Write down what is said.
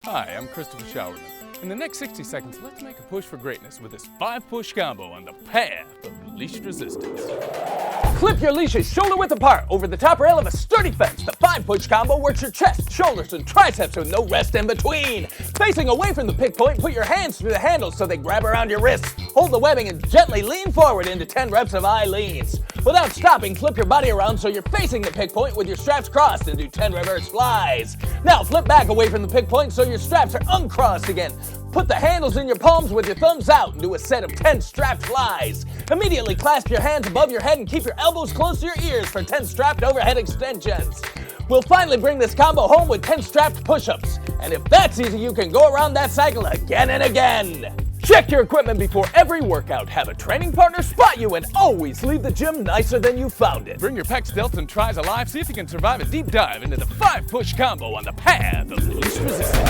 Hi, I'm Christopher Showerman. In the next 60 seconds, let's make a push for greatness with this 5-push combo on the path of least resistance. Clip your leashes shoulder width apart over the top rail of a sturdy fence. The 5-push combo works your chest, shoulders, and triceps with no rest in between. Facing away from the pick point, put your hands through the handles so they grab around your wrists. Hold the webbing and gently lean forward into 10 reps of eye leans. Without stopping, flip your body around so you're facing the pick point with your straps crossed and do 10 reverse flies. Now flip back away from the pick point so your straps are uncrossed again. Put the handles in your palms with your thumbs out and do a set of 10 strapped flies. Immediately clasp your hands above your head and keep your elbows close to your ears for 10 strapped overhead extensions. We'll finally bring this combo home with 10 strapped push-ups. And if that's easy, you can go around that cycle again and again. Check your equipment before every workout. Have a training partner spot you and always leave the gym nicer than you found it. Bring your pecs, delts, and tris alive. See if you can survive a deep dive into the 5-push combo on the path of least resistance.